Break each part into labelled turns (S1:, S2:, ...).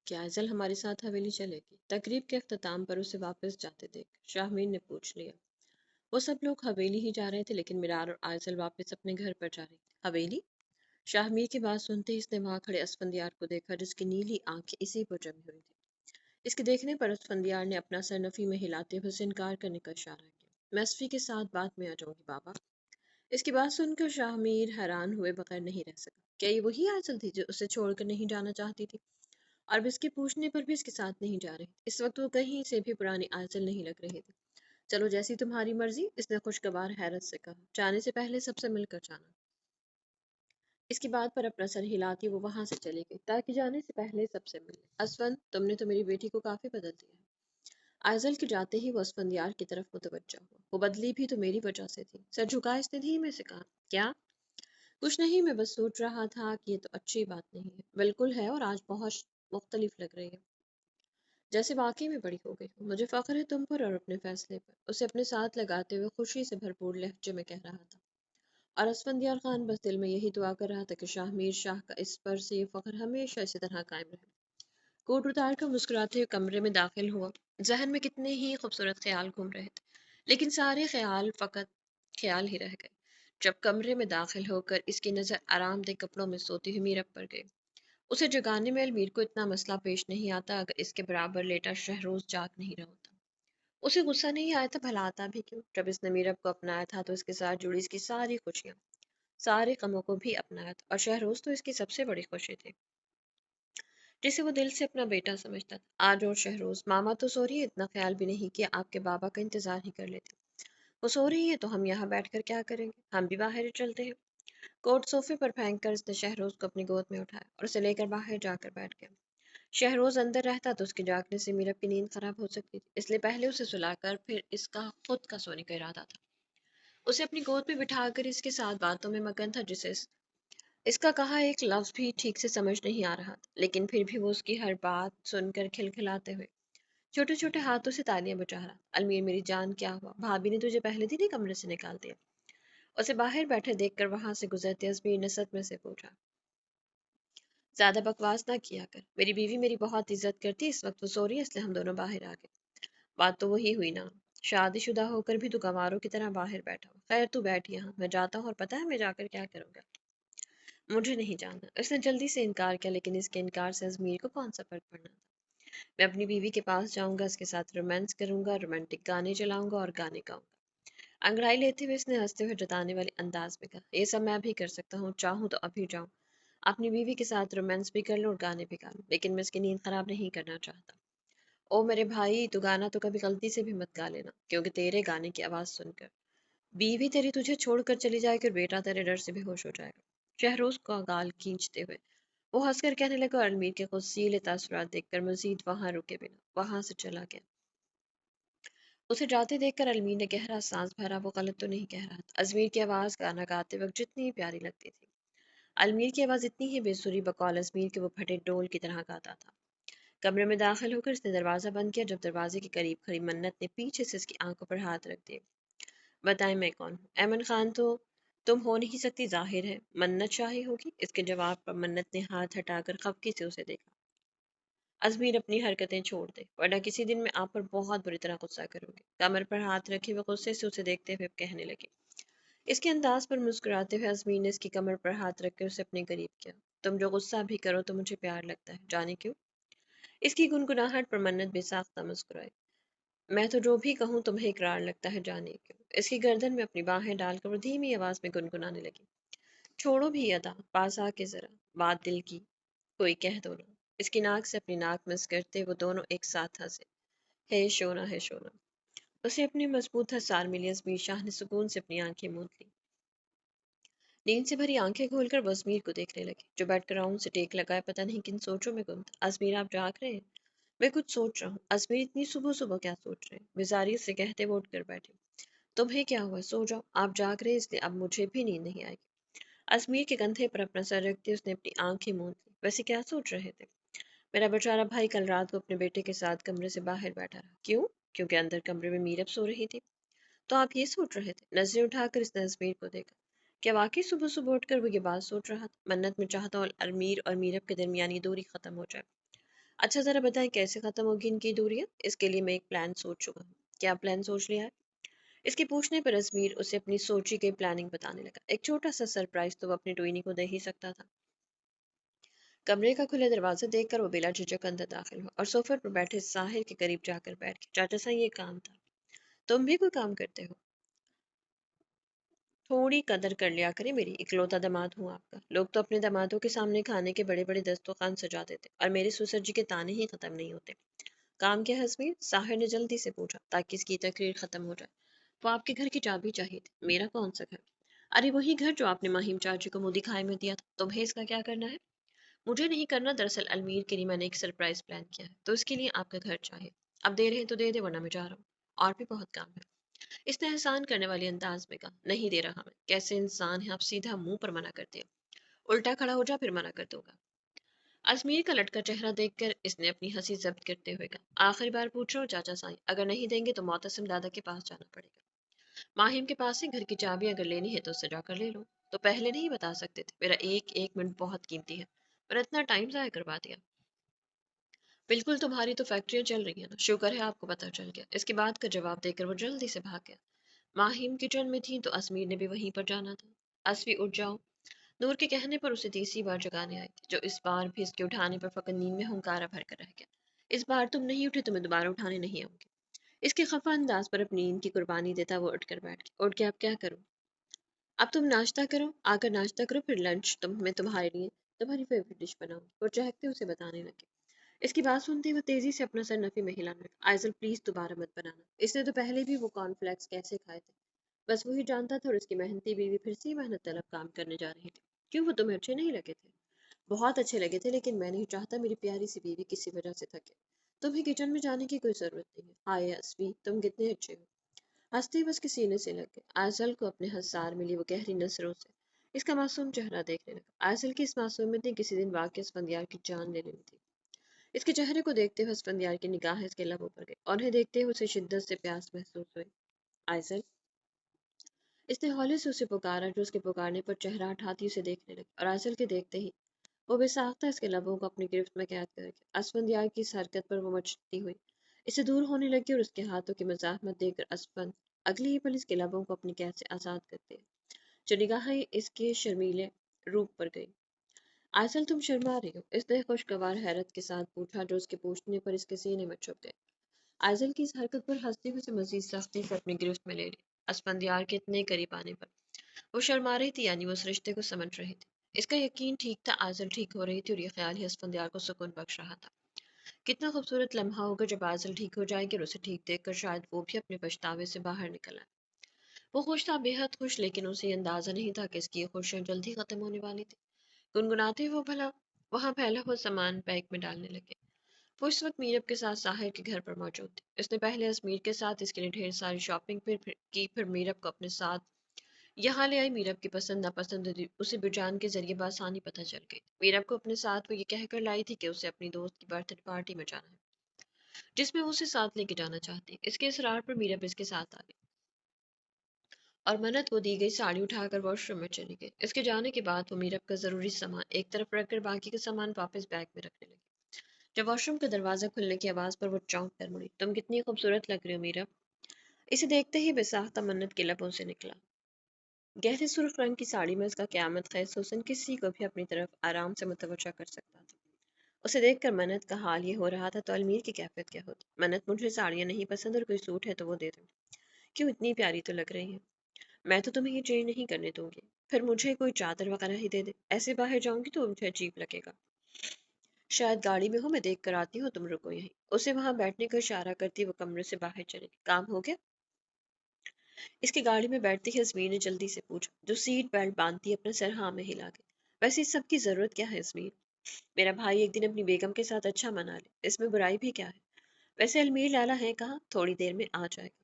S1: کیا ازل ہمارے ساتھ حویلی چلے گی؟ تقریب کے اختتام پر اسے واپس جاتے دیکھ شاہمیر نے پوچھ لیا۔ وہ سب لوگ حویلی ہی جا رہے تھے لیکن مرار اور آئزل واپس اپنے گھر پر جا رہی تھی۔ حویلی؟ شاہمیر کی بات سنتے ہی اس نے وہاں کھڑے اسفندیار کو دیکھا جس کی نیلی آنکھیں اسی پر جمی ہوئی تھی۔ اس کے دیکھنے پر اسفندیار نے اپنا سر نفی میں ہلاتے ہوئے اسے انکار کرنے کا اشارہ کیا۔ میں اسفی کے ساتھ بات میں آ جاؤں گی بابا۔ اس کی بات سن کر شاہمیر حیران ہوئے بغیر نہیں رہ سکا۔ کیا یہ وہی آئزل تھی جو اسے چھوڑ کر نہیں جانا چاہتی تھی؟ اور اس کے پوچھنے پر بھی اس کے ساتھ نہیں جا رہی تھی۔ اس وقت وہ کہیں سے بھی پرانی آنچل نہیں لگ رہی تھی۔ چلو جیسی تمہاری مرضی، اس نے خوشگوار حیرت سے کہا۔ جانے سے پہلے سب سے مل کر جانا۔ اس کی بات پر اپنا سر ہلاتی وہ وہاں سے چلی گئی تاکہ جانے سے پہلے سب سے ملے۔ اسفند، تم نے تو میری بیٹی کو کافی بدل دیا ہے۔ آئزل کے جاتے ہی وہ اسفندیار کی طرف متوجہ ہوا۔ وہ بدلی بھی تو میری وجہ سے تھی۔ سر جھکا اس نے دھیمے سے کہا۔ کیا؟ کچھ نہیں، میں بس سوچ رہا تھا کہ یہ تو اچھی بات نہیں ہے۔ بالکل ہے، اور آج بہت مختلف لگ رہی ہے، جیسے واقعی میں بڑی ہو گئی ہو۔ مجھے فخر ہے تم پر اور اپنے فیصلے پر، اسے اپنے ساتھ لگاتے ہوئے خوشی سے بھرپور لہجے میں کہہ رہا تھا۔ اور اسفندیار خان بس دل میں یہی دعا کر رہا تھا کہ شاہ میر شاہ کا اس پر سے یہ فخر ہمیشہ اسی طرح قائم رہے۔ کوٹ اتار کر مسکراتے ہوئے کمرے میں داخل ہوا۔ ذہن میں کتنے ہی خوبصورت خیال گھوم رہے تھے لیکن سارے خیال فقط خیال ہی رہ گئے جب کمرے میں داخل ہو کر اس کی نظر آرام دہ کپڑوں میں سوتی ہوئی میرب پر گئی۔ اسے جگانے میں المیر کو اتنا مسئلہ پیش نہیں آتا اگر اس کے برابر لیٹا شہروز جاگ نہیں رہا ہوتا۔ اسے غصہ نہیں آیا تھا، بھلا آتا بھی کیوں؟ جب اس نے میرب کو اپنایا تھا تو اس کے ساتھ جڑی اس کی ساری خوشیاں، سارے غموں کو بھی اپنایا تھا، اور شہروز تو اس کی سب سے بڑی خوشی تھی جسے وہ دل سے اپنا بیٹا سمجھتا تھا۔ آج اور شہروز، ماما تو سو رہی ہے، اتنا خیال بھی نہیں کہ آپ کے بابا کا انتظار ہی کر لیتے۔ وہ سو رہی ہے تو ہم یہاں بیٹھ کر کیا کریں گے؟ ہم بھی باہر ہی چلتے ہیں۔ کوٹ صوفے پر پھینک کر اس نے شہروز کو اپنی گود میں اٹھایا اور اسے لے کر باہر جا کر بیٹھ گیا۔ شہروز اندر رہتا تو اس کے جاگنے سے میرب کی نیند خراب ہو سکتی تھی، اس لیے پہلے اسے سلا کر پھر اس کا خود کا سونے کا ارادہ تھا۔ اسے اپنی گود میں بٹھا کر اس کے ساتھ باتوں میں مگن تھا جسے اس کا کہا ایک لفظ بھی ٹھیک سے سمجھ نہیں آ رہا تھا، لیکن پھر بھی وہ اس کی ہر بات سن کر کھلکھلاتے ہوئے چھوٹے چھوٹے ہاتھوں سے تالیاں بجا رہا۔ المیر، میری جان، کیا ہوا؟ بھابی نے تجھے پہلے دن ہی کمرے سے نکال دیا؟ اسے باہر بیٹھے دیکھ کر وہاں سے گزرتے ازمیر نے صدمے میں سے پوچھا۔ زیادہ بکواس نہ کیا کر، میری بیوی میری بہت عزت کرتی، اس وقت وہ سو رہی ہے اس لیے ہم دونوں باہر آ گئے۔ بات تو وہی ہوئی نا، شادی شدہ ہو کر بھی تو گنواروں کی طرح باہر بیٹھا ہو۔ خیر تو بیٹھ یہاں، میں جاتا ہوں، اور پتہ ہے میں جا کر کیا کروں گا؟ مجھے نہیں جاننا۔ اس نے جلدی سے انکار کیا، لیکن اس کے انکار سے ازمیر کو کون سا فرق پڑنا تھا؟ میں اپنی بیوی کے پاس جاؤں گا، اس کے ساتھ رومانس کروں گا، رومانٹک گانے چلاؤں گا اور گانے گاؤں گا۔ انگڑائی لیتے ہوئے اس نے ہنستے ہوئے جتانے والے انداز میں کہا، یہ سب میں بھی کر سکتا ہوں، چاہوں تو ابھی جاؤں اپنی بیوی کے ساتھ رومانس بھی کر لوں اور گانے بھی گا لوں، لیکن میں اس کی نیند خراب نہیں کرنا چاہتا۔ او میرے بھائی، تو گانا تو کبھی غلطی سے بھی مت گا لینا، کیونکہ تیرے گانے کی آواز سن کر بیوی تیری تجھے چھوڑ کر چلی جائے گی اور بیٹا تیرے ڈر سے بے ہوش ہو جائے گا۔ شہروز کو گال کھینچتے ہوئے وہ ہنس کر کہنے لگا، اور المیر کے غصیلے تاثرات دیکھ کر مزید وہاں رکے بنا وہاں سے چلا گیا۔ اسے جاتے دیکھ کر المیر نے گہرا سانس بھرا، وہ غلط تو نہیں کہہ رہا تھا۔ ازمیر کی آواز گانا گاتے وقت جتنی پیاری لگتی تھی، المیر کی آواز اتنی ہی بے سری بقول ازمیر کے وہ پھٹے ڈول کی طرح گاتا تھا۔ کمرے میں داخل ہو کر اس نے دروازہ بند کیا۔ جب دروازے کے قریب کھڑی منت نے پیچھے سے اس کی آنکھوں پر ہاتھ رکھ دیے۔ بتائیں میں کون ہوں؟ ایمن خان تو تم ہو نہیں سکتی، ظاہر ہے منت شاہی ہوگی۔ اس کے جواب پر منت نے ہاتھ ہٹا کر خفگی سے اسے دیکھا۔ ازمیر، اپنی حرکتیں چھوڑ دے ورنہ کسی دن میں آپ پر بہت بری طرح غصہ کروں گی۔ کمر پر ہاتھ رکھے وہ غصے سے اسے دیکھتے ہوئے کہنے لگے۔ اس کے انداز پر مسکراتے ہوئے ازمیر نے اس کی کمر پر ہاتھ رکھ کر اسے اپنے قریب کیا۔ تم جو غصہ بھی کرو تو مجھے پیار لگتا ہے، جانے کیوں؟ اس کی گنگناہٹ پر منت بے ساختہ مسکرائی۔ میں تو جو بھی کہوں تمہیں اقرار لگتا ہے، جانے کیوں؟ اس کی گردن میں اپنی باہیں ڈال کر وہ دھیمی آواز میں گنگنانے لگی۔ چھوڑو بھی ادا، پاس آ کے ذرا بات دل کی کوئی کہہ دو نا۔ اس کی ناک سے اپنی ناک مس کرتے وہ دونوں ایک ساتھ ہنسے۔ ہے شونا، ہے شونا۔ اسے اپنی مضبوط ہسار ملی۔ ازمیر شاہ نے سکون سے اپنی آنکھیں موند لی۔ نیند سے بھری آنکھیں کھول کر وہ ازمیر کو دیکھنے لگی جو بیٹھ کر راؤنڈ سے ٹیک لگائے پتہ نہیں کن سوچوں میں گم تھا۔ ازمیر، آپ جاگ رہے ہیں؟ میں کچھ سوچ رہا ہوں۔ ازمیر، اتنی صبح صبح کیا سوچ رہے ہیں؟ وزاریت سے کہتے وہ اٹھ کر بیٹھے۔ تمہیں کیا ہوا؟ سو جاؤ، آپ جاگ رہے اس لیے اب مجھے بھی نیند نہیں آئے گی۔ ازمیر کے کندھے پر اپنا سر رکھتے اس نے اپنی آنکھیں موند لی۔ ویسے کیا سوچ رہے تھے؟ میرا بیچارہ بھائی کل رات کو اپنے بیٹے کے ساتھ کمرے سے باہر بیٹھا رہا۔ کیوں؟ کیونکہ اندر کمرے میں میرب سو رہی تھی۔ تو آپ یہ سوچ رہے تھے؟ نظریں اٹھا کر اس نے ازمیر کو دیکھا۔ کیا واقعی صبح صبح اٹھ کر وہ یہ بات سوچ رہا تھا؟ منت میں چاہتا ہوں المیر اور میرب کے درمیانی دوری ختم ہو جائے۔ اچھا ذرا بتائیں کیسے ختم ہوگی ان کی دوریاں؟ اس کے لیے میں ایک پلان سوچ چکا ہوں۔ کیا پلان سوچ لیا ہے؟ اس کے پوچھنے پر ازمیر اسے اپنی سوچی گئی پلاننگ بتانے لگا۔ ایک چھوٹا سا سرپرائز تو وہ اپنی ٹوئنی کو دے ہی سکتا تھا۔ کمرے کا کھلا دروازہ دیکھ کر وہ بلا جھجک اندر داخل ہوا اور صوفے پر بیٹھے ساحر کے قریب جا کر بیٹھ گیا۔ چاچا سا یہ کام تھا؟ تم بھی کوئی کام کرتے ہو؟ تھوڑی قدر کر لیا کرے میری، اکلوتا داماد ہوں آپ کا۔ لوگ تو اپنے دامادوں کے سامنے کھانے کے بڑے بڑے دسترخوان سجا دیتے اور میرے سسر جی کے تانے ہی ختم نہیں ہوتے۔ کام کیا ہے حسبیر؟ ساحر نے جلدی سے پوچھا تاکہ اس کی تقریر ختم ہو جائے۔ وہ آپ کے گھر کی چابی چاہیے تھی۔ میرا کون سا گھر؟ ارے وہی گھر جو آپ نے ماہیم چاچی کو منہ دکھائے میں دیا تھا۔ تمہیں اس کا کیا کرنا ہے؟ مجھے نہیں کرنا، دراصل المیر کے لیے میں نے ایک سرپرائز پلان کیا ہے تو اس کے لیے آپ کا گھر چاہیے۔ اب دے رہے ہیں تو دے دے ورنہ میں جا رہا ہوں، اور بھی بہت کام ہے۔ اس نے احسان کرنے والے انداز میں کہا۔ نہیں دے رہا میں۔ کیسے انسان ہے آپ، سیدھا منہ پر منع کرتے ہیں؟ الٹا کھڑا ہو جا پھر منع کر دوں گا۔ ازمیر کا لٹکا چہرہ دیکھ کر اس نے اپنی ہنسی ضبط کرتے ہوئے کہا آخری بار پوچھ رہا ہوں چاچا سائیں، اگر نہیں دیں گے تو معتصم دادا کے پاس جانا پڑے گا۔ ماہم کے پاس سے گھر کی چابی اگر لینی ہے تو اس سے جا کر لے لو۔ تو پہلے نہیں بتا سکتے تھے؟ میرا ایک ایک منٹ بہت قیمتی ہے، پر اتنا ٹائم ضائع کروا دیا۔ بالکل، تمہاری تو فیکٹریاں چل رہی ہیں نا، شکر ہے آپ کو پتہ چل گیا۔ اس کے بعد کا جواب دے کر وہ جلدی سے بھاگ گیا۔ ماہم کچن میں تھی تو اسمیر نے بھی وہیں پر جانا تھا۔ اسوی اٹھ جاؤ، نور کے کہنے پر اسے تیسری بار جگانے آئی تھی، جو اس بار بھی اس کے اٹھانے پر فقط نیند میں ہنکارا بھر کر رہ گیا۔ اس بار تم نہیں اٹھے تو میں دوبارہ اٹھانے نہیں آؤں گی۔ اس کے خفا انداز پر اپنی نیند کی قربانی دیتا وہ اٹھ کر بیٹھ گیا۔ اٹھ کے اب کیا کروں؟ اب تم ناشتہ کرو، آ کر ناشتہ کرو، پھر لنچ میں تمہارے لیے تمہاری فیوریٹ ڈش بناؤں گی۔ وہ چہکتے اسے بتانے لگے۔ اس کی بات سنتے وہ تیزی سے اپنا سر نفی میں ہلانے لگا۔ آئزل پلیز دوبارہ مت بنانا، اس نے تو پہلے بھی وہ کارن فلیکس کیسے کھائے تھے، بس وہی جانتا تھا۔ اور اس کی محنتی بیوی پھر سے محنت طلب کام کرنے جا رہی تھی۔ کیوں، وہ تمہیں اچھے نہیں لگے تھے؟ بہت اچھے لگے تھے، لیکن میں نہیں چاہتا میری پیاری سی بیوی کسی وجہ سے تھکے۔ تمہیں کچن میں جانے کی کوئی ضرورت نہیں ہے۔ ہائے اسوی، تم کتنے اچھے ہو۔ ہنستے بس کے سینے سے لگ گئے۔ آئزل کو اپنے ہزار ملی وہ گہری نظروں سے اس کا معصوم چہرہ دیکھنے لگا۔ آئزل کی اس معصومیت نے کسی دن واقعی اسفندیار کی جان لے لی تھی۔ اس کے چہرے کو دیکھتے ہوئے اسفندیار کی نگاہ اس کے لبوں پر گئی اور انہیں دیکھتے ہوئے اسے شدت سے پیاس محسوس ہوئی۔ آئزل، اس نے ہولے سے اسے پکارا، جو اس کے پکارنے پر چہرہ اٹھاتی اسے دیکھنے لگی اور آئزل کے دیکھتے ہی وہ بے ساختہ اس کے لبوں کو اپنی گرفت میں قید کر کے اسفندیار کی اس حرکت پر وہ مچلتی ہوئی اس سے دور ہونے لگی اور اس کے ہاتھوں کی مزاحمت دے کر اسفند اگلی ہی پل اس کے لبوں کو اپنی قید سے آزاد کرتے جو نگاہیں اس کے شرمیلے روپ پر گئی۔ آئزل، تم شرما رہی ہو؟ اس نے خوشگوار حیرت کے ساتھ پوچھا، جو اس کے پوچھنے پر اس کے سینے میں چھپ گئے۔ آئزل کی اس حرکت پر ہنستے ہوئے اسے مزید سختی سے اپنی گرفت میں لے لی۔ اسفندیار کے اتنے قریب آنے پر وہ شرما رہی تھی، یعنی وہ اس رشتے کو سمجھ رہی تھی۔ اس کا یقین ٹھیک تھا، آئزل ٹھیک ہو رہی تھی، اور یہ خیال ہی اسفندیار کو سکون بخش رہا تھا۔ کتنا خوبصورت لمحہ ہوگا جب آئزل ٹھیک ہو جائے گی اور اسے ٹھیک دیکھ کر شاید وہ بھی اپنے پچھتاوے سے باہر نکل آئے۔ وہ خوش تھا، بے حد خوش، لیکن اسے یہ اندازہ نہیں تھا کہ اس کی یہ خوشیاں جلد ہی ختم ہونے والی تھی۔ گنگناتے ہوئے وہ بھلا وہاں پھیلا ہوا سامان بیگ میں ڈالنے لگے۔ وہ اس وقت میرب کے ساتھ ساحر کے گھر پر موجود تھی۔ اس نے پہلے ازمیر کے ساتھ اس کے لیے ڈھیر ساری شاپنگ پھر میرب کو اپنے ساتھ یہاں لے آئی۔ میرب کی پسند ناپسند اسے بجان کے ذریعے بآسانی پتہ چل گئی۔ میرب کو اپنے ساتھ وہ یہ کہہ کر لائی تھی کہ اسے اپنی دوست کی برتھ ڈے پارٹی میں جانا ہے، جس میں وہ اسے ساتھ لے کے جانا چاہتی ہے۔ اس کے اصرار پر میرب اس کے ساتھ آ گئی اور منت کو دی گئی ساڑی اٹھا کر واش روم میں چلی گئی۔ اس کے جانے کے بعد وہ میرب کا ضروری سامان ایک طرف رکھ کر باقی کا سامان واپس بیگ میں رکھنے لگی۔ جب واش روم کا دروازہ کھلنے کی آواز پر وہ چونک کر مڑی۔ تم کتنی خوبصورت لگ رہی ہو میرب، اسے دیکھتے ہی بے ساختہ منت کے لبوں سے نکلا۔ گہرے سرخ رنگ کی ساڑی میں اس کا قیامت خیز حسن کسی کو بھی اپنی طرف آرام سے متوجہ کر سکتا تھا۔ اسے دیکھ کر منت کا حال یہ ہو رہا تھا تو المیر کی کیفیت کیا ہوتی۔ منت، مجھے ساڑیاں نہیں پسند، اور کوئی سوٹ ہے تو وہ دے دو۔ کیوں، اتنی پیاری تو لگ رہی ہے۔ میں تو تمہیں یہ چینج نہیں کرنے دوں گی۔ پھر مجھے کوئی چادر وغیرہ ہی دے دے، ایسے باہر جاؤں گی تو مجھے عجیب لگے گا۔ شاید گاڑی میں ہو، میں دیکھ کر آتی ہوں، تم رکو یہیں۔ اسے وہاں بیٹھنے کا اشارہ کرتی وہ کمرے سے باہر چلے گی۔ کام ہو گیا؟ اس کی گاڑی میں بیٹھتے ہی ازمیر نے جلدی سے پوچھا، جو سیٹ بیلٹ باندھتی اپنا سر ہاں میں ہلا گئی۔ ویسے اس سب کی ضرورت کیا ہے ازمیر؟ میرا بھائی ایک دن اپنی بیگم کے ساتھ اچھا منا لے، اس میں برائی بھی کیا ہے؟ ویسے المیر لالا ہے کہاں؟ تھوڑی دیر میں آ جائے گا۔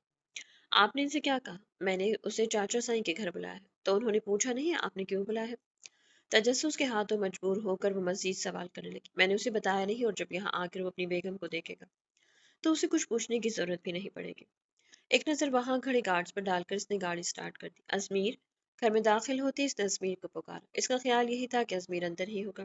S1: آپ نے ان سے کیا کہا؟ میں نے اسے چاچا سائیں کے گھر بلایا ہے۔ تو انہوں نے پوچھا نہیں آپ نے کیوں بلایا ہے؟ تجسس کے ہاتھوں مجبور ہو کر وہ مزید سوال کرنے لگی۔ میں نے اسے بتایا نہیں، اور جب یہاں آ کر وہ اپنی بیگم کو دیکھے گا تو اسے کچھ پوچھنے کی ضرورت بھی نہیں پڑے گی۔ ایک نظر وہاں کھڑے گارڈز پر ڈال کر اس نے گاڑی سٹارٹ کر دی۔ ازمیر، گھر میں داخل ہوتی اس نے ازمیر کو پکارا۔ اس کا خیال یہی تھا کہ ازمیر اندر ہی ہوگا۔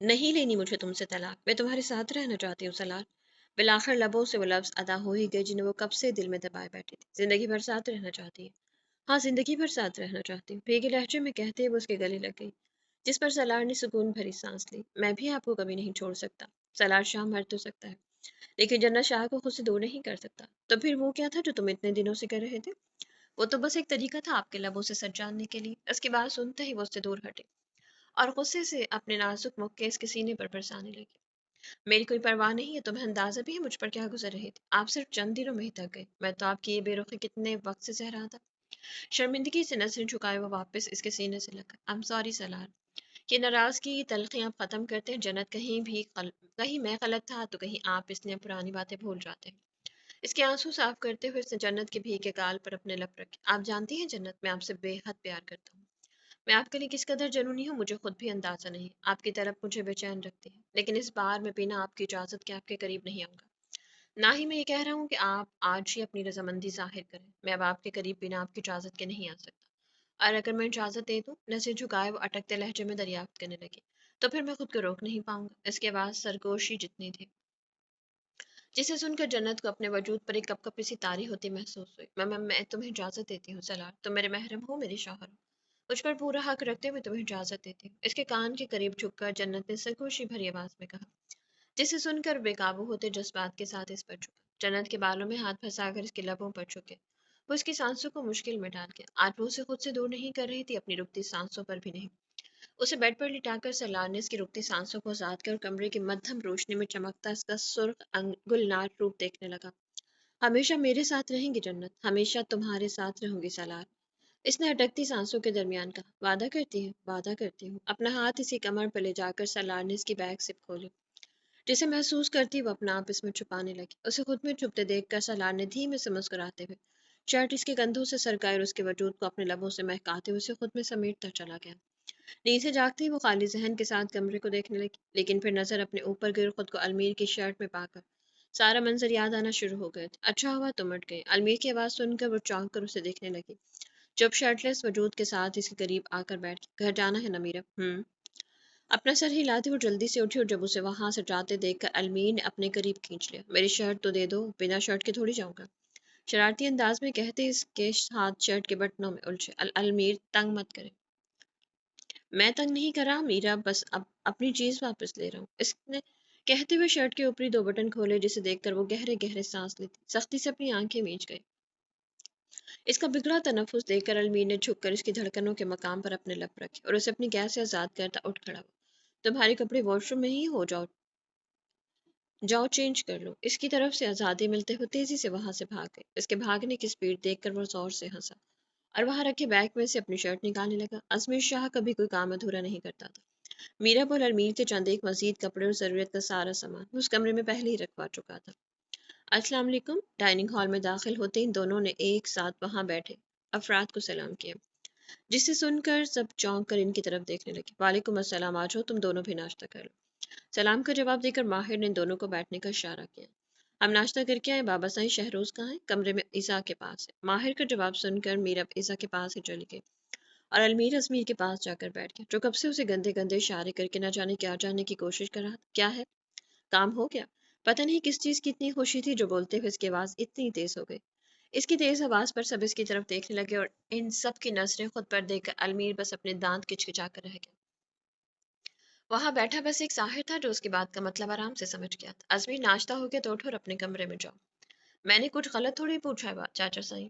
S1: نہیں لینی مجھے تم سے طلاق، میں تمہارے ساتھ رہنا چاہتی ہوں سلار۔ بالآخر لبوں سے وہ لفظ ادا ہو ہی گئے جنہیں وہ کب سے دل میں دبائے بیٹھی تھی۔ زندگی بھر ساتھ رہنا چاہتی ہے؟ ہاں، زندگی بھر ساتھ رہنا چاہتی ہوں، بھیگے لہجے میں کہتے ہوئے اس کے گلے لگ گئی، جس پر سلار نے سکون بھری سانس لی۔ میں بھی آپ کو کبھی نہیں چھوڑ سکتا۔ سلار شاہ مر تو سکتا ہے لیکن جنت شاہ کو خود سے دور نہیں کر سکتا۔ تو پھر وہ کیا تھا جو تم اتنے دنوں سے کر رہے تھے؟ وہ تو بس ایک طریقہ تھا آپ کے لبوں سے سچ جاننے کے لیے۔ اس کی بات سنتے ہی وہ اس سے دور ہٹے اور غصے سے اپنے نازک مکے اس کے سینے پر برسانے لگے۔ میری کوئی پرواہ نہیں ہے، تمہیں اندازہ بھی ہے مجھ پر کیا گزر رہی تھی؟ آپ صرف چند دنوں میں ہی تک گئے، میں تو آپ کی یہ بے رخی کتنے وقت سے سہ رہا تھا۔ شرمندگی سے نظریں جھکائے وہ واپس اس کے سینے سے لگا۔ I'm sorry سلار۔ یہ ناراضگی تلخیاں آپ ختم کرتے ہیں جنت، کہیں میں غلط تھا تو کہیں آپ، اس لیے پرانی باتیں بھول جاتے ہیں۔ اس کے آنسو صاف کرتے ہوئے اس نے جنت کے بھیگے گال پر اپنے لب رکھے۔ آپ جانتی ہیں جنت، میں آپ سے بے حد پیار کرتا ہوں۔ میں آپ کے لیے کس قدر جنونی ہوں مجھے خود بھی اندازہ نہیں۔ آپ کی طرف مجھے بے چین رکھتی ہے، لیکن اس بار میں بنا آپ کی اجازت کے آپ کے قریب نہیں آؤں گا۔ نہ ہی میں یہ کہہ رہا ہوں کہ آپ آج ہی اپنی رضامندی ظاہر کریں۔ میں اب آپ کے قریب بنا آپ کی اجازت کے نہیں آ سکتا، اور اگر میں اجازت دے دوں، نظر جھکائے وہ اٹکتے لہجے میں دریافت کرنے لگے، تو پھر میں خود کو روک نہیں پاؤں گا۔ اس کے بعد سرگوشی جتنی تھی جسے سن کر جنت کو اپنے وجود پر ایک کپ کپی سی طاری ہوتی محسوس ہوئی۔ میں تمہیں اجازت دیتی ہوں سلار، تم میرے محرم ہو، میری شوہر ہو، مجھ پر پورا حق رکھتے ہوئے تمہیں اجازت دیتی ہوں۔ اس کے کان کے قریب جھک کر جنت نے سرگوشی بھری آواز میں کہا، جسے سن کر بے قابو ہوتے جذبات کے ساتھ اس پر جھکا۔ جنت کے بالوں میں ہاتھ پھنسا کر اس کے لبوں پر جھکے، وہ اس کی سانسوں کو مشکل میں ڈال گیا۔ آج وہ اسے خود سے دور نہیں کر رہی تھی، اپنی رکتی سانسوں پر بھی نہیں۔ اسے بیڈ پر لٹا کر سلار نے اس کی رکتی سانسوں کو آزاد کر کمرے کی مدھم روشنی میں چمکتا اس کا سرخ گلنار روپ دیکھنے لگا۔ ہمیشہ میرے ساتھ رہیں گی جنت، ہمیشہ تمہارے ساتھ رہوں گی سلار، اس نے اٹکتی سانسوں کے درمیان کہا۔ وعدہ کرتی ہے؟ وعدہ کرتی ہوں۔ اپنا ہاتھ اسی کمر پر لے جا کر سلار نے اس کی بیگ سپ کھولی، جسے محسوس کرتی وہ اپنا آپ اس میں چھپانے لگی۔ اسے خود میں چھپتے دیکھ کر سلار نے دھیمے سے مسکراتے ہوئے شرٹ اس کے کندھوں سے سرکائے اور اس کے وجود کو اپنے لبوں سے مہکاتے ہوئے اسے خود میں سمیٹتا چلا گیا۔ نیند سے جاگتے ہی وہ خالی ذہن کے ساتھ کمرے کو دیکھنے لگی، لیکن پھر نظر اپنے اوپر گئی اور خود کو المیر کی شرٹ میں پا کر سارا منظر یاد آنا شروع ہو گئے تھے۔ اچھا ہوا تم اٹھ گئے۔ المیر کی آواز سن کر وہ چونک کر اسے دیکھنے لگی، جب شرٹ لیس وجود کے ساتھ اس کے قریب آ کر بیٹھ گئی۔ گھر جانا ہے نا میرا؟ اپنا سر ہلاتے وہ جلدی سے اٹھی اور جب اسے وہاں سے جاتے دیکھ کر المیر نے اپنے قریب کھینچ لیا۔ میری شرٹ تو دے دو، بنا شرٹ کے تھوڑی جاؤں گا، شرارتی انداز میں کہتے اس کے ہاتھ شرٹ کے بٹنوں میں الجھے۔ المیر تنگ مت کرے۔ میں تنگ نہیں کر رہا میرا، بس اب اپنی چیز واپس لے رہا ہوں، اس نے کہتے ہوئے شرٹ کے اوپری دو بٹن کھولے، جسے دیکھ کر وہ گہرے گہرے سانس لیتی سختی سے اپنی آنکھیں میچ گئی۔ اس کا بگڑا تنفس دیکھ کر المیر نے جھک کر اس کی دھڑکنوں کے مقام پر اپنے لب رکھے اور اسے اپنی گیس سے آزاد کرتا اٹھ کھڑا ہوا۔ تمہارے کپڑے واش روم میں ہی ہو، جاؤ جاؤ چینج کر لو۔ اس کی طرف سے آزادی ملتے ہوئے تیزی سے وہاں سے بھاگ گئے۔ اس کے بھاگنے کی سپیڈ دیکھ کر وہ زور سے ہنسا اور وہاں رکھے بیگ میں سے اپنی شرٹ نکالنے لگا۔ ازمیر شاہ کبھی کوئی کام ادھورا نہیں کرتا تھا۔ میرا اور المیر کے چند ایک مزید کپڑے اور ضرورت کا سارا سامان وہ اس کمرے میں پہلے ہی رکھوا چکا تھا۔ السلام علیکم۔ ڈائننگ ہال میں داخل ہوتے ہی دونوں نے ایک ساتھ وہاں بیٹھے افراد کو سلام کیا، جسے سن کر سب چونک کر ان کی طرف دیکھنے لگے۔ وعلیکم السلام، آ جاؤ تم دونوں بھی ناشتہ کر لو۔ سلام کا جواب دے کر ماہر نے ان دونوں کو بیٹھنے کا اشارہ کیا۔ ہم ناشتہ کر کے آئے، بابا سائیں شہروز کہاں ہے؟ کمرے میں ایزا کے پاس ہے۔ ماہر کا جواب سن کر میرا ایزا کے پاس ہی چلی گئی اور المیر ازمیر کے پاس جا کر بیٹھ گیا، جو کب سے اسے گندے گندے اشارے کر کے نہ جانے کیا جانے کی کوشش کر رہا تھا۔ کیا ہے؟ کام ہو گیا؟ پتہ نہیں کس چیز کی اتنی خوشی تھی جو بولتے ہوئے اس کی آواز اتنی تیز ہو گئی۔ اس کی تیز آواز پر سب اس کی طرف دیکھنے لگے اور ان سب کی نظریں خود پر دیکھ کر المیر بس اپنے دانت کچکچا کر رہ گیا۔ وہاں بیٹھا بس ایک ساحر تھا جو اس کی بات کا مطلب آرام سے سمجھ گیا تھا۔ ازمیر، ناشتہ ہو گیا تو اٹھو اور اپنے کمرے میں جاؤ۔ میں نے کچھ غلط تھوڑی پوچھا ہے چاچا سائیں؟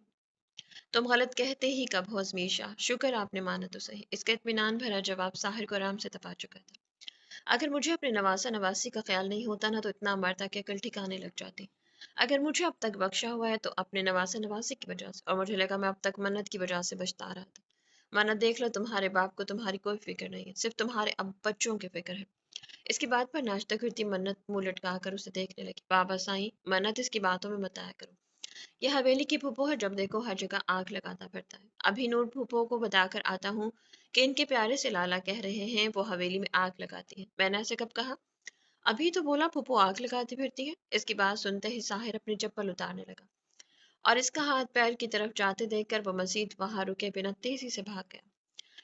S1: تم غلط کہتے ہی کب ہو ازمیر شاہ، شکر آپ نے مانا تو صحیح۔ اس کا اطمینان بھرا جواب ساحر کو آرام سے تپا چکا تھا۔ اگر مجھے اپنے نواسا نواسی کا خیال نہیں ہوتا نا تو اتنا مرتا کہ عقل ٹھکانے لگ جاتی۔ اگر مجھے اب تک بخشا ہوا ہے تو اپنے نواسا نواسی کی وجہ سے، اور مجھے لگا میں اب تک منت کی وجہ سے بچتا آ رہا تھا۔ منت دیکھ لو، تمہارے باپ کو تمہاری کوئی فکر نہیں ہے، صرف تمہارے اب بچوں کی فکر ہے۔ اس کی بات پر ناشتہ کرتی منت منہ لٹکا کر اسے دیکھنے لگی۔ بابا سائیں، منت اس کی باتوں میں مت آیا کرو، یہ حویلی کی پھوپھو ہے، جب دیکھو ہر جگہ آگ لگاتا پھرتا ہے۔ ابھی نور پھوپھو کو بتا کر آتا ہوں کہ ان کے پیارے سے لالا کہہ رہے ہیں وہ حویلی میں آگ لگاتی ہے۔ میں نے ایسے کب کہا؟ ابھی تو بولا پھوپھو آگ لگاتی پھرتی ہے۔ اس کی بات سنتے ہی ساحر اپنی چپل اتارنے لگا اور اس کا ہاتھ پیر کی طرف جاتے دیکھ کر وہ مزید وہاں رکے بنا تیزی سے بھاگ گیا۔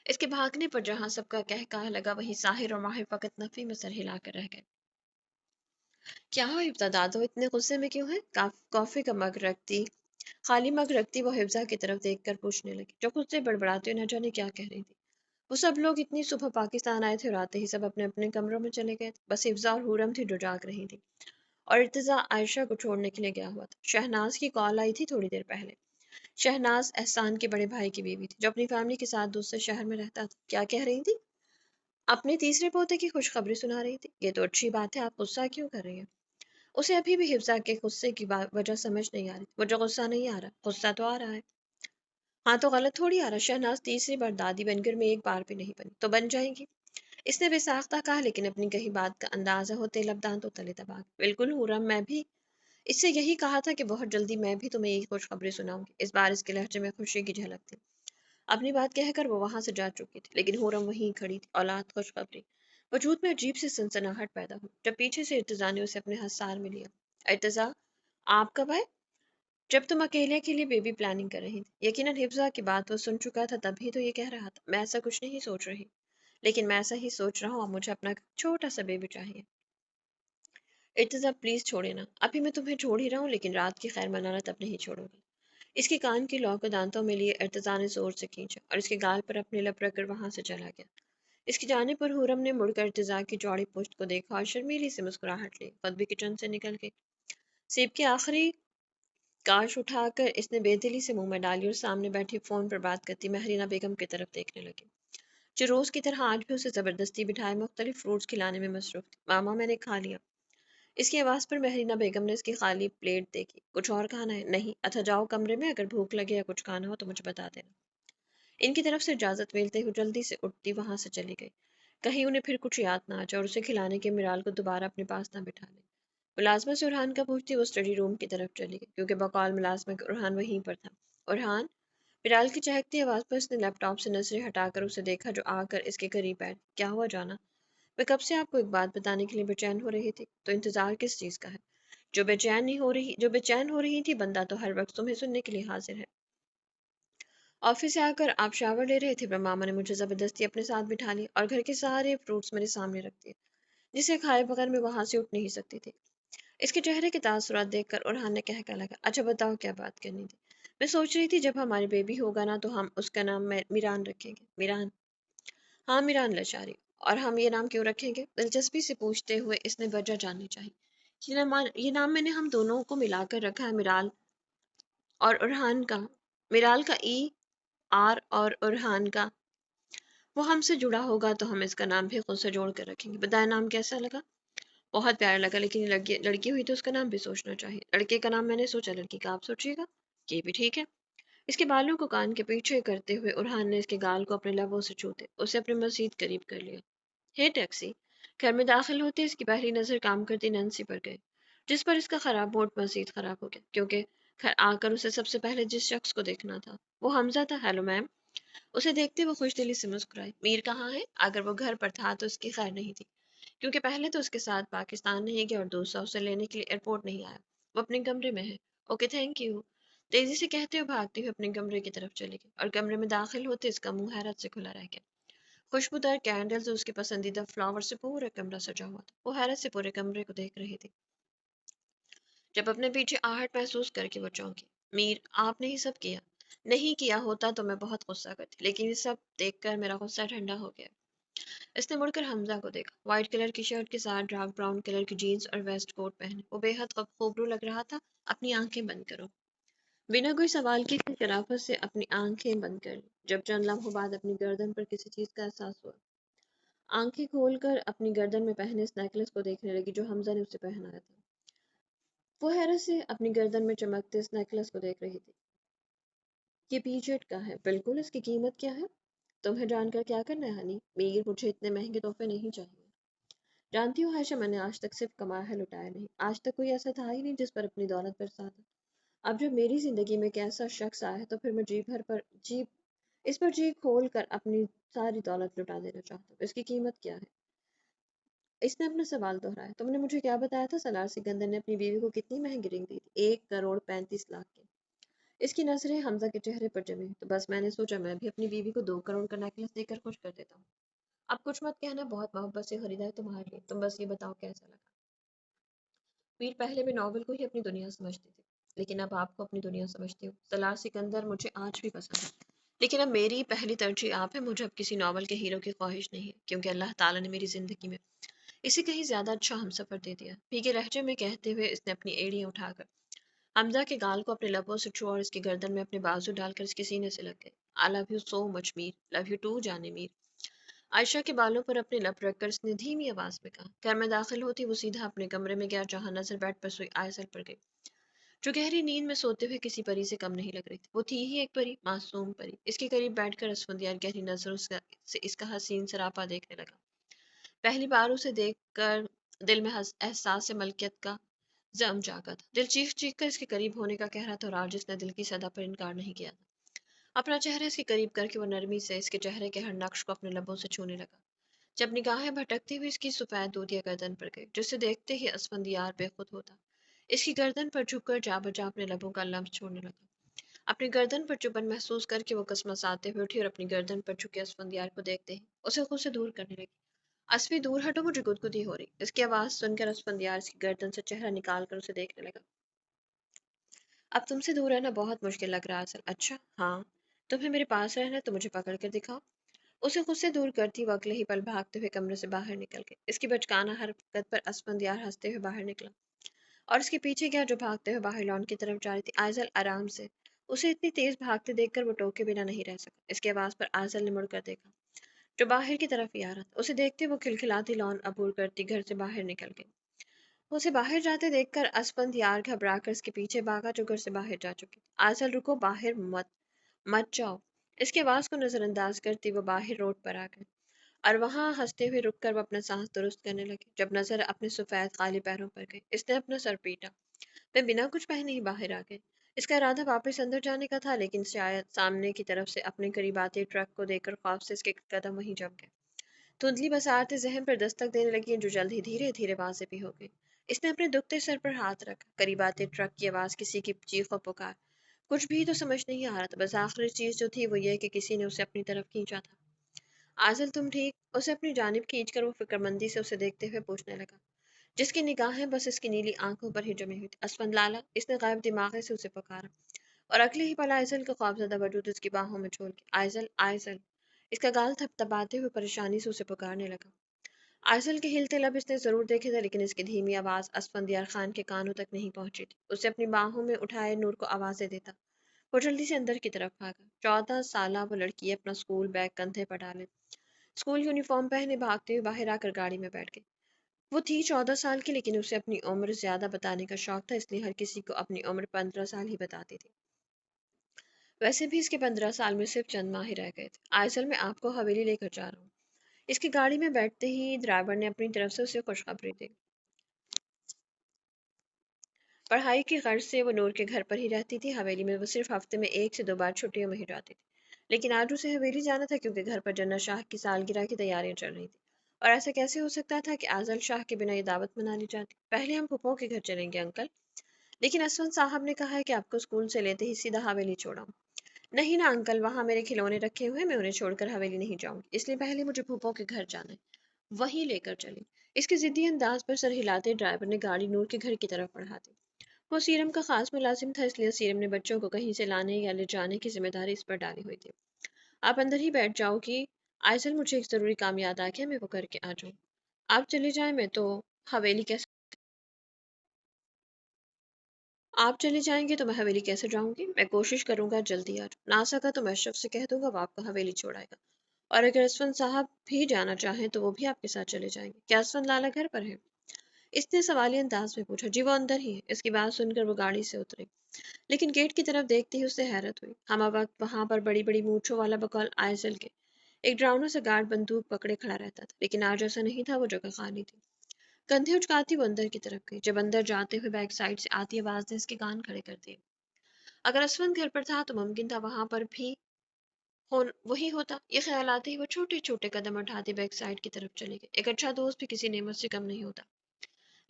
S1: اس کے بھاگنے پر جہاں سب کا کہا لگا وہیں ساحر اور ماہر فقط نفی میں سر ہلا کر رہ گئے۔ کیا ہو حفظہ دادو اتنے غصے میں کیوں ہے؟ کافی کا مگ رکھتی خالی مگ رکھتی وہ حفظہ کی طرف دیکھ کر پوچھنے لگی جو خود سے بڑبڑاتی ہوئی نہ جانے کیا کہہ رہی تھی۔ وہ سب لوگ اتنی صبح پاکستان آئے تھے اور آتے ہی سب اپنے اپنے کمروں میں چلے گئے تھے، بس حفظہ اور حورم تھی جو جاگ رہی تھی اور ارتضیٰ عائشہ کو چھوڑنے کے لیے گیا ہوا تھا۔ شہناز کی کال آئی تھی تھوڑی دیر پہلے۔ شہناز احسان کے بڑے بھائی کی بیوی تھی جو اپنی فیملی کے ساتھ دوسرے شہر میں رہتا تھا۔ کیا کہہ رہی تھی؟ اپنے تیسرے پوتے کی خوشخبری سنا رہی تھی۔ یہ تو اچھی بات ہے، آپ غصہ کیوں کر رہی ہیں؟ اسے ابھی بھی حفظہ کے غصے کی وجہ سمجھ نہیں آ رہی۔ مجھے غصہ نہیں آ رہا، غصہ تو آ رہا ہے۔ ہاں تو غلط تھوڑی آ رہا۔ شہناز تیسری بار دادی بن کر میں ایک بار بھی نہیں بنی، تو بن جائے گی۔ اس نے بے ساختہ کہا، لیکن اپنی کہی بات کا اندازہ ہوتے لب دانتوں تلے دبا گئی۔ بالکل حورم، میں بھی اس سے یہی کہا تھا کہ بہت جلدی میں بھی تمہیں ایک خوشخبری سناؤں گی۔ اس بار اس کے لہجے میں خوشی کی جھلک تھی۔ اپنی بات کہہ کر وہ وہاں سے جا چکی تھی، لیکن حورم وہیں کھڑی تھی۔ اولاد خوشخبری۔ وجود میں عجیب سی سنسناہٹ پیدا ہوئی جب پیچھے سے ارتضیٰ نے اسے اپنے حصار میں لیا۔ ارتضیٰ، آپ کب آئے؟ جب تم اکیلے کے لیے بیبی پلاننگ کر رہی تھی۔ یقیناً حفظہ کی بات وہ سن چکا تھا، تبھی تو یہ کہہ رہا تھا۔ میں ایسا کچھ نہیں سوچ رہی، لیکن میں ایسا ہی سوچ رہا ہوں، اب مجھے اپنا چھوٹا سا بیبی چاہیے۔ ارتضیٰ پلیز چھوڑے نا، ابھی میں تمہیں چھوڑ ہی رہا ہوں، لیکن رات کی خیر منانا تب نہیں چھوڑوں گا۔ اس کے کان کی لو کو دانتوں میں لیے ارتضیٰ نے زور سے کھینچا اور اس کے گال پر اپنے لب رکھ کر وہاں سے چلا گیا۔ اس کی جانب پر حورم نے مڑ کر ارتضیٰ کی چوڑی پشت کو دیکھا اور شرمیلی سے مسکراہٹ لی۔ خود بھی کچن سے نکل گئی۔ سیب کی آخری کاش اٹھا کر اس نے بے دلی سے منہ میں ڈالی اور سامنے بیٹھی فون پر بات کرتی مہرینہ بیگم کی طرف دیکھنے لگی، جو روز کی طرح آج بھی اسے زبردستی بٹھائے مختلف فروٹس کھلانے میں مصروف تھی۔ ماما، میں نے کھا لیا۔ اس کی آواز پر مہرینہ بیگم نے اس کی خالی پلیٹ دیکھی۔ کچھ اور کھانا ہے؟ نہیں۔ اچھا جاؤ کمرے میں، اگر بھوک لگے یا کچھ کھانا ہو تو مجھے بتا دینا۔ ان کی طرف سے اجازت ملتے ہوئے جلدی سے اٹھتی وہاں سے چلی گئی، کہیں انہیں پھر کچھ یاد نہ آ جائے اور اسے کھلانے کے میرال کو دوبارہ اپنے پاس نہ بٹھا لے۔ ملازمہ سے ارحان کا پوچھتی وہ اسٹڈی روم کی طرف چلی گئی، کیونکہ بقول ملازمہ کے ارحان وہیں پر تھا۔ ارحان، میرال کی چہکتی آواز پر اس نے لیپ ٹاپ سے نظریں ہٹا کر اسے دیکھا جو آ کر اس کے قریب بیٹھ۔ کیا ہوا جانا؟ میں کب سے آپ کو ایک بات بتانے کے لیے بے چین ہو رہی تھی، تو انتظار کس چیز کا ہے؟ جو بے چین ہو رہی تھی، بندہ تو ہر وقت تمہیں سننے کے لیے حاضر ہے۔ آفس سے آ کر آپ شاور لے رہے تھے، پر ماما نے مجھے زبردستی اپنے ساتھ بٹھا لی اور گھر کے سارے فروٹس میرے سامنے رکھ دیے، جسے کھائے بغیر میں وہاں سے اٹھ نہیں سکتی تھی۔ اس کے چہرے کے تاثرات دیکھ کر ارحان نے کہنے لگا، اچھا بتاؤ کیا بات کرنی تھی؟ میں سوچ رہی تھی جب ہمارے بیبی ہوگا نا تو ہم اس کا نام میران رکھیں گے۔ میران؟ ہاں، میران لشاری۔ اور ہم یہ نام کیوں رکھیں گے؟ دلچسپی سے پوچھتے ہوئے اس نے وجہ جاننی چاہی۔ یہ نام میں نے ہم دونوں کو ملا کر رکھا ہے، میرال اور ارحان کا۔ میرال کا ای آر اور ارحان کا وہ ہم سے جڑا ہوگا تو ہم اس کا نام بھی خود سے جوڑ کر رکھیں گے۔ بتائیں نام کیسا لگا؟ بہت پیارا لگا، لیکن یہ لڑکی ہوئی تو اس کا نام بھی سوچنا چاہیے۔ لڑکے کا نام میں نے سوچا، لڑکی کا آپ سوچیے گا۔ یہ بھی ٹھیک ہے۔ اس کے بالوں کو کان کے پیچھے کرتے ہوئے ارحان نے اس کے گال کو اپنے لبوں سے چھوتے اسے اپنے مزید قریب کر لیا۔ ہے ٹیکسی؟ گھر میں داخل ہوتے اس کی پہلی نظر کام کرتی نینسی پر گئی، جس پر اس کا خراب موڈ مزید خراب ہو گیا، کیونکہ گھر آ کر اسے سب سے پہلے جس شخص کو دیکھنا تھا وہ حمزہ تھا۔ Hello ma'am. اسے دیکھتے وہ خوش دلی سے مسکرائی۔ میر کہاں ہے؟ اگر وہ گھر پر تھا تو اس کی خیر نہیں تھی، کیونکہ پہلے تو اس کے ساتھ پاکستان نہیں گیا اور دوسرا اسے لینے کے لیے ایئرپورٹ نہیں آیا۔ وہ اپنے کمرے میں ہے۔ اوکے، تھینک یو، تیزی سے کہتے ہوئے بھاگتے ہوئے اپنے کمرے کی طرف چلی گئی اور کمرے میں داخل ہوتے اس کا منہ حیرت سے کھلا رہ گیا۔ خوشبودار کینڈلز اور اس کے پسندیدہ فلاور سے پورا کمرہ سجا ہوا تھا۔ وہ حیرت سے پورے کمرے کو دیکھ رہی تھی جب اپنے پیچھے آہٹ محسوس کر کے وہ چونکی۔ میر، آپ نے ہی سب کیا؟ نہیں کیا ہوتا تو میں بہت غصہ کرتی، لیکن یہ سب دیکھ کر میرا غصہ ٹھنڈا ہو گیا۔ اس نے مڑ کر حمزہ کو دیکھا، وائٹ کلر کی شرٹ کے ساتھ ڈارک براؤن کلر کی جینز اور ویسٹ کوٹ پہنے وہ بے حد خوبرو لگ رہا تھا۔ اپنی آنکھیں بند کرو۔ بنا کوئی سوال کی شرافت سے اپنی آنکھیں بند کر لی۔ جب چند لمحوں بعد اپنی گردن پر کسی چیز کا احساس ہوا، آنکھیں کھول کر اپنی گردن میں پہنے اس نیکلس کو دیکھنے لگی جو حمزہ نے اسے پہنایا تھا۔ وہ حیرت سے اپنی گردن میں چمکتے اس نیکلس کو دیکھ رہی تھی۔ یہ پیچٹ کا ہے، بالکل۔ اس کی قیمت کیا ہے؟ تمہیں جان کر کیا کرنا ہے ہنی؟ میر، مجھے اتنے مہنگے تحفے نہیں چاہیے۔ جانتی ہوں عائشہ، میں نے آج تک صرف کمایا ہے، لٹایا نہیں۔ آج تک کوئی ایسا تھا ہی نہیں جس پر اپنی دولت برساتا۔ اب جب میری زندگی میں ایک ایسا شخص آیا ہے تو پھر میں اس پر جی کھول کر اپنی ساری دولت لٹا دینا چاہتا ہوں۔ اس کی قیمت کیا ہے؟ اس نے اپنا سوال دہرایا۔ تم نے مجھے کیا بتایا تھا؟ سالار سکندر نے اپنی بیوی کو کتنی مہنگی رنگ دی تھی؟ 1,35,00,000 کی۔ اس کی نظریں حمزہ کے چہرے پر جمی تو بس میں نے سوچا میں بھی اپنی بیوی کو 2 کروڑ کا نیکلس دے کر خوش کر دیتا ہوں. اب کچھ مت کہنا، بہت محبت سے خریدا ہے تمہارے لیے، تم بس یہ بتاؤ کیسا لگا. میر پہلے میں ناول کو ہی اپنی دنیا سمجھتی تھی، لیکن اب آپ کو اپنی دنیا سمجھتی ہوں. سالار سکندر مجھے آج بھی پسند ہے، لیکن اب میری پہلی ترجیح آپ ہے. مجھے اب کسی ناول کے ہیرو کی خواہش نہیں ہے، کیونکہ اللہ تعالیٰ نے میری زندگی میں اسے کہیں زیادہ اچھا ہم سفر دے دیا. بھیگے لہجے میں کہتے ہوئے اس نے اپنی ایڑیاں اٹھا کر حمزہ کے گال کو اپنے لبوں سے چھوا اور اس کی گردن میں اپنے بازو ڈال کر اس کے سینے سے لگ گئے. I love you so much Meer, love you too جانے میر. عائشہ کے بالوں پر اپنے لب رکھ کر اس نے دھیمی آواز میں کہا. گھر میں داخل ہوتی وہ سیدھا اپنے کمرے میں گیا، جہاں نظر بیڈ پر سوئی آئزل پر گئی، جو گہری نیند میں سوتے ہوئے کسی پری سے کم نہیں لگ رہی تھی. وہ تھی ہی ایک پری، معصوم پری. اس کے قریب بیٹھ کر اسفندیار گہری نظروں سے اس کا حسین سراپا دیکھنے لگا. پہلی بار اسے دیکھ کر دل میں احساس ملکیت کا زم جاگا تھا. دل چیخ چیخ کر اس کے قریب ہونے کا کہہ رہا تھا، اور آج اس نے دل کی صدا پر انکار نہیں کیا تھا. اپنا چہرہ اس کے قریب کر کے وہ نرمی سے اس کے چہرے کے ہر نقش کو اپنے لبوں سے چھونے لگا. جب نگاہیں بھٹکتی ہوئی اس کی سفید دودیا گردن پر گئی، جسے دیکھتے ہی اسفندیار بے خود ہوتا، اس کی گردن پر جھک کر جا بجا اپنے لبوں کا لمس چھوڑنے لگا. اپنی گردن پر چبھن محسوس کر کے وہ کسمساتے ہوئے اٹھی اور اپنی گردن پر جھکے اسفندیار کو دیکھتے ہی اسے خود سے دور کرنے لگی. اسفی دور ہٹو، مجھے گدگدی ہو رہی. اس کی آواز سن کر اسفندیار اس کی گردن سے چہرہ نکال کر اسے دیکھنے لگا. اب تم سے دور رہنا بہت مشکل لگ رہا ہے. اچھا ہاں، تمہیں میرے پاس رہنا ہے تو مجھے پکڑ کر دکھاؤ. اسے خود سے دور کرتی وہ اگلے ہی پل بھاگتے ہوئے کمرے سے باہر نکل گئی. اس کی بچکانہ حرکت پر اسفندیار ہنستے ہوئے باہر نکلا اور اس کے پیچھے گیا، جو بھاگتے ہوئے باہر لان کی طرف جا رہی تھی. آئزل آرام سے. اسے اتنی تیز بھاگتے دیکھ کر وہ ٹوکے بنا نہیں رہ سکا. اس کی آواز پر آئزل نے مڑ کر دیکھا، جو باہر کی طرف ہی آ رہا تھا. اسے دیکھتے وہ کھلکھلاتی لان عبور کرتی گھر سے باہر نکل گئی. اسے باہر جاتے دیکھ کر اسفندیار گھبرا کر اس کے پیچھے بھاگا، جو گھر سے باہر جا چکی. آئزل رکو، باہر مت مت جاؤ. اس کی آواز کو نظر انداز کرتی وہ باہر روڈ پر آ گئی اور وہاں ہنستے ہوئے رک کر وہ اپنا سانس درست کرنے لگی. جب نظر اپنے سفید خالی پیروں پر گئی، اس نے اپنا سر پیٹا. میں بنا کچھ پہنے ہی باہر آ گئی. اس کا ارادہ واپس اندر جانے کا تھا، لیکن شاید سامنے کی طرف سے اپنے قریب آتے ٹرک کو دیکھ کر خوف سے اس کے قدم وہیں جم گئے. دھندلی بصارتیں ذہن پر دستک دینے لگی، جو جلد ہی دھیرے دھیرے واضح بھی ہو گئی. اس نے اپنے دکھتے سر پر ہاتھ رکھا. قریب آتے ٹرک کی آواز، کسی کی چیخ و پکار، کچھ بھی تو سمجھ نہیں آ رہا تھا. بس آخری چیز جو تھی وہ یہ کہ کسی نے اسے اپنی طرف کھینچا تھا. آزل تم ٹھیک؟ اسے اپنی جانب کھینچ کر وہ فکر مندی سے اسے دیکھتے ہوئے پوچھنے لگا، جس کی نگاہیں بس اس کی نیلی آنکھوں پر ہی جمی ہوئی تھی. اسفند لالا، اس نے غائب دماغے سے اسے پکارا اور اگلے ہی پل آئزل کا خوفزدہ وجود اس کی باہوں میں جھول کے آئزل آئزل اس کا گال تھپ تپاتے ہوئے پریشانی سے اسے پکارنے لگا. آئزل کے ہلتے لب اس نے ضرور دیکھے تھے، لیکن اس کی دھیمی آواز اسفندیار خان کے کانوں تک نہیں پہنچی تھی. اسے اپنی باہوں میں اٹھائے نور کو آوازیں دیتا وہ جلدی سے اندر کی طرف بھاگا. 14 سالہ وہ لڑکی اپنا اسکول بیگ کندھے پر ڈالے، اسکول یونیفارم پہنے بھاگتے ہوئے باہر آ کر گاڑی میں بیٹھ گئی. وہ تھی 14 سال کی، لیکن اسے اپنی عمر زیادہ بتانے کا شوق تھا، اس لیے ہر کسی کو اپنی عمر 15 سال ہی بتاتی تھی. ویسے بھی اس کے 15 سال میں صرف چند ماہ ہی رہ گئے تھے. آئزل میں آپ کو حویلی لے کر جا رہا ہوں. اس کی گاڑی میں بیٹھتے ہی ڈرائیور نے اپنی طرف سے اسے خوشخبری دی. پڑھائی کی غرض سے وہ نور کے گھر پر ہی رہتی تھی. حویلی میں وہ صرف ہفتے میں 1 سے 2 بار چھٹیوں میں ہی جاتی تھی، لیکن آج اسے حویلی جانا تھا کیونکہ گھر پر جنت شاہ کی سالگرہ کی تیاریاں چل رہی تھی. اور ایسا کیسے ہو سکتا تھا کہ آزل شاہ کے بنا یہ دعوت منا لی جاتی؟ پہلے ہم پھپھو کے گھر چلیں گے انکل، لیکن اسفند صاحب نے کہا ہے کہ آپ کو اسکول سے لیتے ہی سیدھا حویلی چھوڑا ہوں. نہیں نا انکل، وہاں میرے کھلونے رکھے ہوئے، میں انہیں چھوڑ کر حویلی نہیں جاؤں گی، اس لیے پہلے مجھے پھوپھو کے گھر جانا ہے، وہیں لے کر چلیں. اس کے ضدی انداز پر سر ہلاتے ڈرائیور نے گاڑی نور کے گھر کی طرف بڑھا دی. وہ سیرم کا خاص ملازم تھا، اس لیے سیرم نے بچوں کو کہیں سے لانے یا لے جانے کی ذمہ داری اس پر ڈالی ہوئی تھی. آپ اندر ہی بیٹھ جاؤ گی آئزل، مجھے ایک ضروری کام یاد آ گیا، میں وہ کر کے آ جاؤں. آپ چلے جائیں، میں تو حویلی کیسے آپ چلے جائیں گے تو میں حویلی کیسے جاؤں گی؟ میں کوشش کروں گا جلدی آ جاؤں، نہ سکا تو میں اشرف سے کہہ دوں گا وہ آپ کو حویلی چھوڑائے گا، اور اگر اسفند صاحب بھی جانا چاہیں تو وہ بھی آپ کے ساتھ چلے جائیں گے. کیا اسفند لالا گھر پر ہے؟ اس نے سوالی انداز میں پوچھا. جی وہ اندر ہی ہے. اس کی بات سن کر وہ گاڑی سے اتری، لیکن گیٹ کی طرف دیکھتے ہی اسے حیرت ہوئی. ہمہ وقت وہاں پر بڑی بڑی مونچھوں والا بقول آئزل کے ایک ڈراؤنا سے گارڈ بندوق پکڑے کھڑا رہتا تھا، لیکن آج ایسا نہیں تھا. وہ جگہ خالی تھی. کندھے اچکاتی وہ اندر کی طرف گئی. جب اندر جاتے ہوئے بیک سائڈ سے آتی آواز نے اس کے کان کھڑے کر دیے. اگر اسفند گھر پر تھا تو ممکن تھا وہاں پر بھی وہی ہوتا. یہ خیال آتے ہی وہ چھوٹے چھوٹے قدم اٹھاتے بیک سائڈ کی طرف چلے گئے. ایک اچھا دوست بھی کسی نعمت سے کم نہیں ہوتا،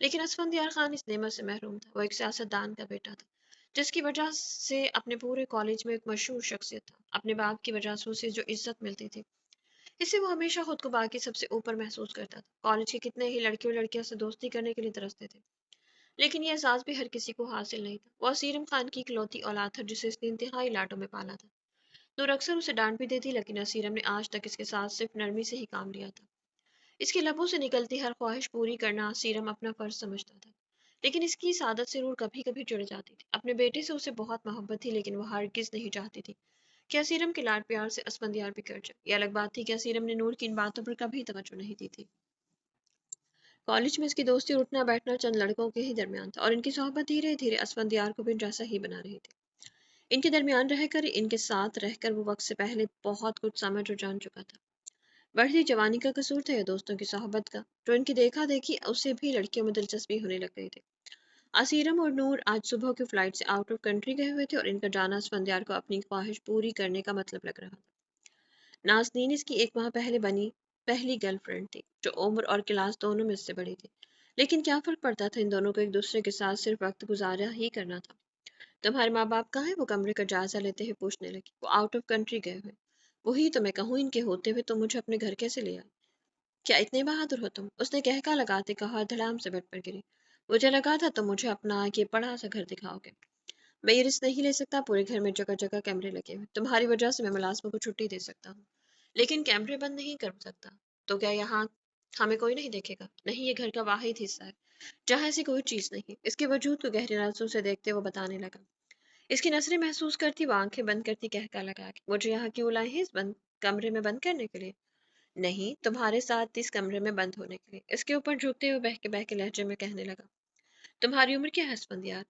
S1: لیکن اسفندیار خان اس نعمت سے محروم تھا. وہ ایک سیاست دان کا بیٹا تھا جس کی وجہ سے اپنے پورے کالج میں ایک مشہور شخصیت تھا۔ اپنے باپ کی وجہ سے اسے جو عزت ملتی تھی، اس سے وہ ہمیشہ خود کو باقی سب سے اوپر محسوس کرتا تھا۔ کالج کے کتنے ہی لڑکے اور لڑکیاں سے دوستی کرنے کے لیے ترستے تھے، لیکن یہ احساس بھی ہر کسی کو حاصل نہیں تھا۔ وہ اسیرم خان کی اکلوتی اولاد تھا جسے اس نے انتہائی لاڈوں میں پالا تھا۔ نور اکثر اسے ڈانٹ بھی دیتی، لیکن اسیرم نے آج تک اس کے ساتھ صرف نرمی سے ہی کام لیا تھا۔ اس کے لبوں سے نکلتی ہر خواہش پوری کرنا اسیرم اپنا فرض سمجھتا تھا، لیکن اس کی سعادت سے نور کبھی کبھی چڑ جاتی تھی۔ اپنے بیٹے سے اسے بہت محبت تھی، لیکن وہ ہرگز نہیں چاہتی تھی کہ اسیرم کے لاڈ پیار سے اسفندیار بگڑ جائے۔ یہ الگ بات تھی کہ اسیرم نے نور کی ان باتوں پر کبھی توجہ نہیں دی تھی۔ کالج میں اس کی دوستی اور اٹھنا بیٹھنا چند لڑکوں کے ہی درمیان تھا، اور ان کی صحبت دھیرے دھیرے اسفندیار کو بھی جیسا ہی بنا رہی تھی۔ ان کے درمیان رہ کر، ان کے ساتھ رہ کر وہ وقت سے پہلے بہت کچھ سمجھ اور جان چکا تھا۔ بڑھتی جوانی کا قصور تھا یا دوستوں کی صحبت کا، جو ان کی دیکھا دیکھی اسے بھی لڑکیوں میں دلچسپی ہونے لگ گئی تھی۔ اسیرم اور نور آج صبح کی فلائٹ سے آؤٹ آف کنٹری گئے ہوئے تھے، اور ان کا جانا اسفندیار کو اپنی خواہش پوری کرنے کا مطلب لگ رہا تھا۔ نازنین اس کی ایک ماہ پہلے بنی پہلی گرل فرینڈ تھی، جو عمر اور کلاس دونوں میں اس سے بڑی تھی، لیکن کیا فرق پڑتا تھا، ان دونوں کو ایک دوسرے کے ساتھ صرف وقت گزارا ہی کرنا تھا۔ تمہارے ماں باپ کہاں ہیں؟ وہ کمرے کا جائزہ لیتے ہوئے پوچھنے لگی۔ وہ آؤٹ آف کنٹری گئے ہوئے۔ وہی تو میں کہوں، ان کے ہوتے ہوئے تم مجھے اپنے گھر کیسے لے آئے؟ کیا اتنے بہادر ہو تم؟ اس نے کہکا لگاتے کہا اور دھڑام سے بیڈ پر گری۔ مجھے لگا تھا تم مجھے اپنا یہ بڑا سا گھر دکھاؤ گے۔ میں یہ رسک نہیں لے سکتا، پورے گھر میں جگہ جگہ کیمرے لگے ہوئے، تمہاری وجہ سے میں ملازموں کو چھٹی دے سکتا ہوں، لیکن کیمرے بند نہیں کر سکتا۔ تو کیا یہاں ہمیں کوئی نہیں دیکھے گا؟ نہیں، یہ گھر کا واحد حصہ ہے جہاں ایسی کوئی چیز نہیں۔ اس کے وجود کو گہری نظروں سے دیکھتے وہ بتانے لگا۔ اس کی نظریں محسوس کرتی، وہ آنکھیں بند کرتی، کہکا لگا کہ مجھے یہاں کیوں لائے ہیں؟ اس بند کمرے میں بند کرنے کے لیے؟ نہیں، تمہارے ساتھ اس کمرے میں بند ہونے کے لیے۔ اس کے اوپر جھکتے ہوئے بہہ کے لہجے میں کہنے لگا۔ تمہاری عمر کیا ہے اسفندیار؟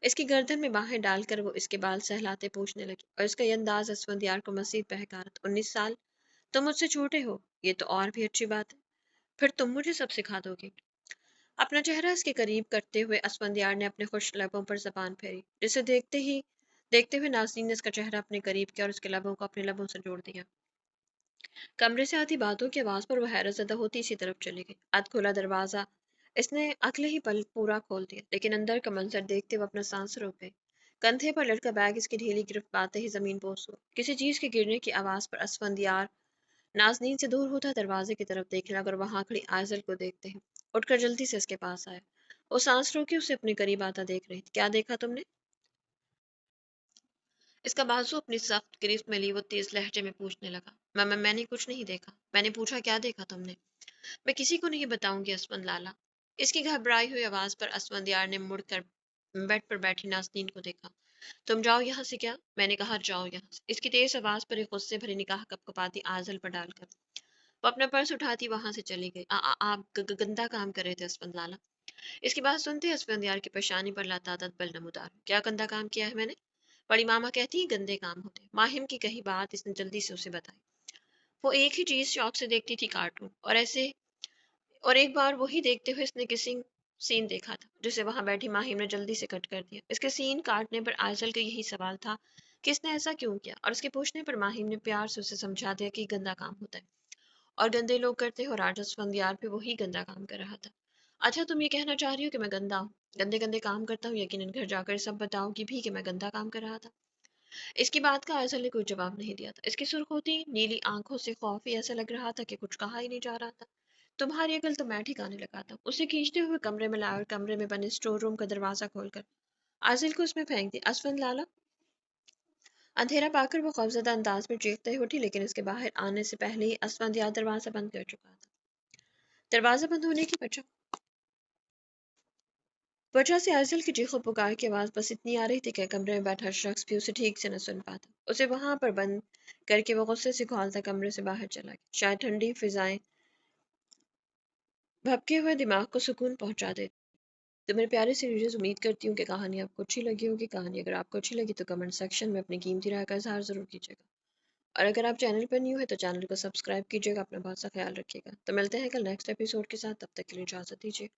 S1: اس کی گردن میں باہیں ڈال کر وہ اس کے بال سہلاتے پوچھنے لگی، اور اس کا یہ انداز اسفندیار کو مزید بہکا رہا تھا۔ 19 سال؟ تم مجھ سے چھوٹے ہو، یہ تو اور بھی اچھی بات ہے، پھر تم مجھے سب سکھا دو گی۔ اپنا چہرہ اس کے قریب کرتے ہوئے اسفندیار نے اپنے خشک لبوں پر زبان پھیری، جسے دیکھتے ہوئے نازنین نے اس کا چہرہ اپنے قریب کیا اور اس کے لبوں کو اپنے لبوں سے جوڑ دیا۔ کمرے سے آتی باتوں کی آواز پر وہ حیرت زدہ ہوتی اسی طرف چلی گئی۔ ادھ کھلا دروازہ اس نے اگلے ہی پل پورا کھول دیا، لیکن اندر کا منظر دیکھتے وہ اپنا سانس روک گئی۔ کندھے پر لڑکا بیگ اس کی ڈھیلی گرفت پاتے ہی زمین بوس ہوا۔ کسی چیز کے گرنے کی آواز پر اسفندیار نازنین سے دور ہوتا دروازے کی طرف دیکھنے لگا، اور وہاں کھڑی آئزل کو دیکھتے ہی اٹھ کر جلدی سے اس کے پاس آیا۔ وہ سانس روکے اسے اپنے قریب آتا دیکھ رہی تھی۔ کیا دیکھا تم نے؟ اس کا بازو اپنی سخت گرفت میں لی وہ تیز لہجے میں پوچھنے لگا۔ میں نے کچھ نہیں دیکھا۔ میں نے پوچھا کیا دیکھا تم نے؟ میں کسی کو نہیں بتاؤں گی اسفند لالا۔ اس کی گھبرائی ہوئی آواز پر اسفندیار نے مڑ کر بیڈ پر بیٹھی نازنین کو دیکھا۔ تم جاؤ یہاں سے کیا؟ میں نے کہا جاؤ یہاں سے۔ اس کی تیز آواز پر ایک غصے بھری نگاہ کپکپاتی آزل پر ڈال کر وہ اپنا پرس اٹھاتی وہاں سے چلی گئی۔ آپ گندا کام کر رہے تھے اسفند لالا۔ اس کی بات سنتے اسفندیار کی پیشانی پر لاتعداد بل نمودار۔ کیا گندا کام کیا ہے میں نے؟ بڑی ماما کہتی ہیں گندے کام ہوتے۔ ماہم کی کہی بات اس نے جلدی سے اسے بتائی۔ وہ ایک ہی چیز شوق سے دیکھتی تھی، کارٹون، اور ایک بار وہی دیکھتے ہوئے اس نے کسنگ سین دیکھا تھا، جسے وہاں بیٹھی ماہم نے جلدی سے کٹ کر دیا۔ اس کے سین کاٹنے پر آئزل کا یہی سوال تھا کہ اس نے ایسا کیوں کیا، اور اس کے پوچھنے پر ماہم نے پیار سے اسے سمجھا دیا کہ یہ گندا کام ہوتا ہے اور گندے لوگ کرتے ہیں، اور آج اسفندیار پہ وہی گندا کام کر رہا تھا۔ اچھا، تم یہ کہنا چاہ رہی ہو کہ میں گندا ہوں، گندے گندے کام کرتا ہوں؟ یقیناً گھر جا کر سب بتاؤ گی بھی کہ میں گندا کام کر رہا تھا۔ اس کی بات کا آئزل نے کوئی جواب نہیں دیا تھا۔ اس کی سرخ ہوتی نیلی آنکھوں سے خوف ہی ایسا لگ رہا تھا کہ کچھ کہا ہی نہیں جا رہا تھا۔ تمہاری عقل تو میں ٹھکانے لگاتا ہوں۔ اسے کھینچتے ہوئے کمرے میں لایا اور کمرے میں بنے اسٹور روم کا دروازہ کھول کر آئزل کو اس میں پھینک دی۔ اسفند لالا! اندھیرا پا کر وہ خوفزدہ انداز میں چیختے ہی اٹھی، لیکن اس کے باہر آنے سے پہلے ہی اسفندیار دروازہ بند کر چکا تھا۔ دروازہ بند ہونے کی وجہ سے آئزل کی چیخو پکار کی آواز بس اتنی آ رہی تھی کہ کمرے میں بیٹھا شخص بھی اسے ٹھیک سے نہ سن پاتا۔ اسے وہاں پر بند کر کے وہ غصے سے کھولتا کمرے سے باہر چلا گیا۔ شاید ٹھنڈی فضائیں بھپکے ہوئے دماغ کو سکون پہنچا دے۔ تو میرے پیارے سے ریڈرز، امید کرتی ہوں کہ کہانی آپ کو اچھی لگی ہوگی۔ کہانی اگر آپ کو اچھی لگی تو کمنٹ سیکشن میں اپنی قیمتی رائے کا اظہار ضرور کیجیے گا، اور اگر آپ چینل پر نیو ہے تو چینل کو سبسکرائب کیجیے گا۔ اپنا بہت سا خیال رکھیے گا۔ تو ملتے ہیں کل نیکسٹ ایپیسوڈ کے ساتھ، تب تک کے لیے اجازت دیجیے۔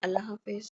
S1: اللہ حافظ۔